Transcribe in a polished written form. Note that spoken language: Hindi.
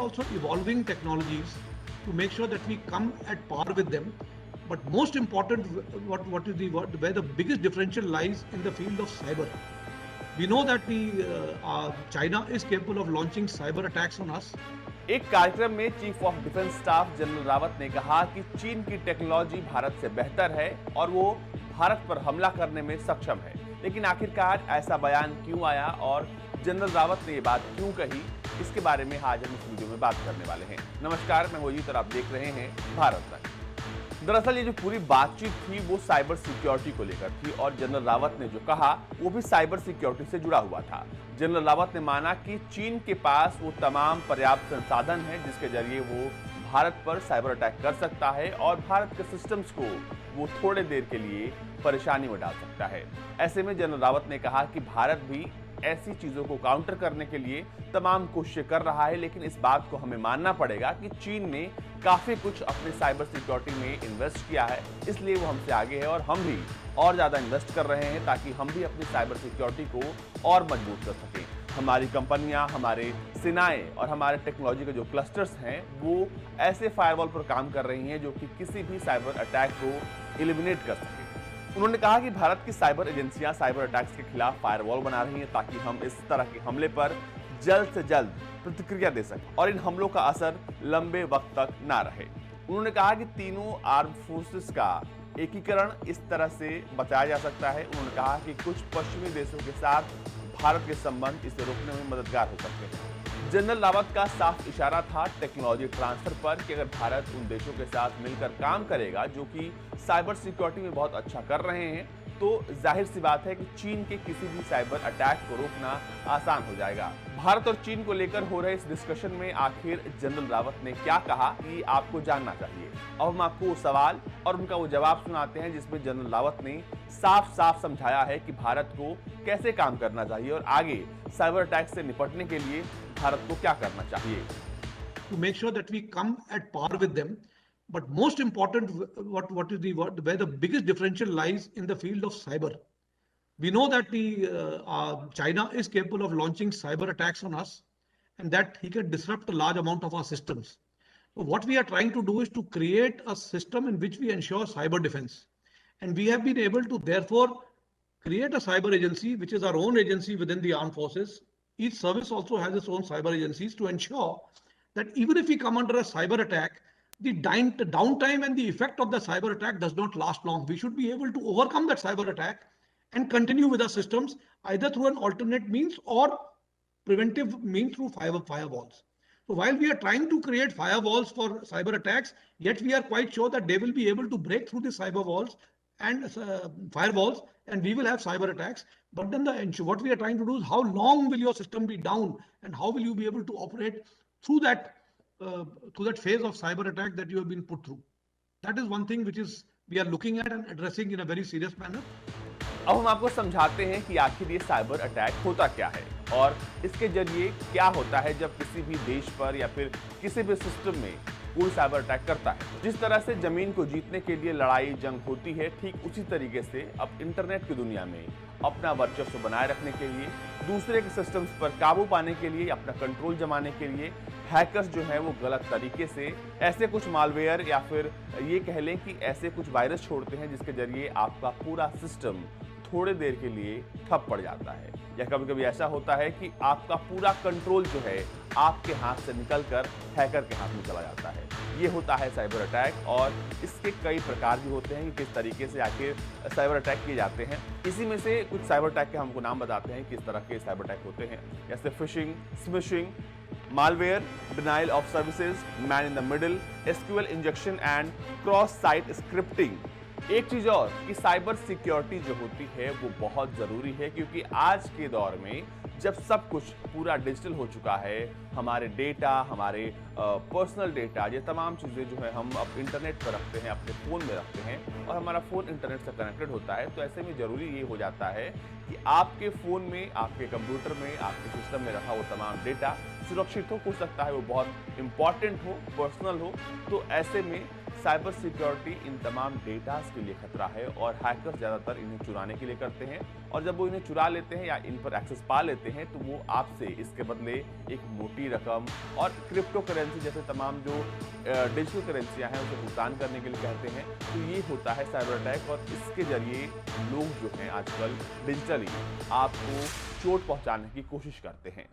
also evolving technologies to make sure that we come at par with them. But most important, where the biggest differential lies in the field of cyber. We know that China is capable of launching cyber attacks on us. एक कार्यक्रम में chief of defence staff general Rawat ने कहा कि चीन की टेक्नोलॉजी भारत से बेहतर है और वो भारत पर हमला करने में सक्षम है। लेकिन आखिरकार ऐसा बयान क्यों आया और जनरल रावत ने ये बात क्यों कही, इसके बारे में आज हम इस वीडियो में बात करने वाले हैं। नमस्कार, मैं मोजीत और आप देख रहे हैं भारत तक। दरअसल ये जो पूरी बातचीत थी वो साइबर सिक्योरिटी को लेकर थी और जनरल रावत ने जो कहा वो भी साइबर सिक्योरिटी से जुड़ा हुआ था। जनरल रावत ने माना कि चीन के पास वो तमाम पर्याप्त संसाधन हैं जिसके जरिए वो भारत पर साइबर अटैक कर सकता है और भारत के सिस्टम्स को वो थोड़े देर के लिए परेशानी में डाल सकता है। ऐसे में जनरल रावत ने कहा कि भारत भी ऐसी चीजों को काउंटर करने के लिए तमाम कोशिशें कर रहा है, लेकिन इस बात को हमें मानना पड़ेगा कि चीन ने काफी कुछ अपने साइबर सिक्योरिटी में इन्वेस्ट किया है, इसलिए वो हमसे आगे है और हम भी और ज्यादा इन्वेस्ट कर रहे हैं ताकि हम भी अपनी साइबर सिक्योरिटी को और मजबूत कर सकें। हमारी कंपनियां, हमारे सेनाएं और हमारे टेक्नोलॉजी के जो क्लस्टर्स हैं वो ऐसे फायरवॉल पर काम कर रही हैं जो कि किसी भी साइबर अटैक को एलिमिनेट कर सके। उन्होंने कहा कि भारत की साइबर एजेंसियां साइबर अटैक्स के खिलाफ फायरवॉल बना रही हैं ताकि हम इस तरह के हमले पर जल्द से जल्द प्रतिक्रिया दे सकें और इन हमलों का असर लंबे वक्त तक ना रहे। उन्होंने कहा कि तीनों आर्म फोर्सेस का एकीकरण इस तरह से बचाया जा सकता है। उन्होंने कहा कि कुछ पश्चिमी देशों के साथ भारत के संबंध इसे रोकने में मददगार हो सकते हैं। जनरल रावत का साफ इशारा था टेक्नोलॉजी ट्रांसफर पर कि अगर भारत उन देशों के साथ मिलकर काम करेगा जो कि साइबर सिक्योरिटी में बहुत अच्छा कर रहे हैं तो जाहिर सी बात है कि चीन के किसी भी साइबर अटैक को रोकना आसान हो जाएगा। भारत और चीन को लेकर हो रहे इस डिस्कशन में आखिर जनरल रावत ने क्या कहा कि आपको जानना चाहिए। अब हम आपको वो सवाल और उनका वो जवाब सुनाते हैं जिसमें जनरल रावत ने साफ साफ समझाया है कि भारत को कैसे काम करना चाहिए और आगे साइबर अटैक से निपटने के लिए भारत को क्या करना चाहिए। To make sure that we come at par with them, but most important, where the biggest differential lies in the field of cyber. We know that China is capable of launching cyber attacks on us, and that he can disrupt a large amount of our systems. So what we are trying to do is to create a system in which we ensure cyber defense, and we have been able to therefore create a cyber agency, which is our own agency within the armed forces. Each service also has its own cyber agencies to ensure that even if we come under a cyber attack, the downtime and the effect of the cyber attack does not last long. We should be able to overcome that cyber attack and continue with our systems either through an alternate means or preventive means through firewalls. So while we are trying to create firewalls for cyber attacks, yet we are quite sure that they will be able to break through the cyber walls and firewalls, and we will have cyber attacks. But then what we are trying to do is how long will your system be down and how will you be able to operate through that phase of cyber attack that you have been put through. That is one thing which is we are looking at and addressing in a very serious manner. अब हम आपको समझाते हैं कि आखिर ये साइबर अटैक होता क्या है और इसके जरिए क्या होता है जब किसी भी देश पर या फिर किसी भी सिस्टम में कोई साइबर अटैक करता है। जिस तरह से जमीन को जीतने के लिए लड़ाई जंग होती है, ठीक उसी तरीके से अब इंटरनेट की दुनिया में अपना वर्चस्व बनाए रखने के लिए, दूसरे के सिस्टम्स पर काबू पाने के लिए, अपना कंट्रोल जमाने के लिए हैकर्स जो है वो गलत तरीके से ऐसे कुछ मालवेयर या फिर ये कह लें कि ऐसे कुछ वायरस छोड़ते हैं जिसके जरिए आपका पूरा सिस्टम थोड़े देर के लिए ठप पड़ जाता है या कभी कभी ऐसा होता है कि आपका पूरा कंट्रोल जो है आपके हाथ से निकलकर हैकर के हाथ में चला जाता है। ये होता है साइबर अटैक और इसके कई प्रकार भी होते हैं कि किस तरीके से आखिर साइबर अटैक किए जाते हैं। इसी में से कुछ साइबर अटैक के हमको नाम बताते हैं किस तरह के साइबर अटैक होते हैं, जैसे fishing, smishing, malware, denial of services, man in the middle, SQL injection and cross site scripting। एक चीज और कि साइबर सिक्योरिटी जो होती है वो बहुत जरूरी है क्योंकि आज के दौर में जब सब कुछ पूरा डिजिटल हो चुका है, हमारे डेटा, हमारे पर्सनल डेटा, ये तमाम चीज़ें जो है हम अब इंटरनेट पर रखते हैं, अपने फ़ोन में रखते हैं और हमारा फ़ोन इंटरनेट से कनेक्टेड होता है, तो ऐसे में ज़रूरी ये हो जाता है कि आपके फ़ोन में, आपके कंप्यूटर में, आपके सिस्टम में रखा वो तमाम डेटा सुरक्षित हो सकता है वो बहुत इंपॉर्टेंट हो, पर्सनल हो। तो ऐसे में साइबर सिक्योरिटी इन तमाम डेटास के लिए खतरा है और हैकर्स ज़्यादातर इन्हें चुराने के लिए करते हैं, और जब वो इन्हें चुरा लेते हैं या इन पर एक्सेस पा लेते हैं तो वो आपसे इसके बदले एक मोटी रकम और क्रिप्टो करेंसी जैसे तमाम जो डिजिटल करेंसियां हैं उसे भुगतान करने के लिए कहते हैं। तो ये होता है साइबर अटैक, और इसके जरिए लोग जो हैं आजकल डिजिटली आपको चोट पहुंचाने की कोशिश करते हैं।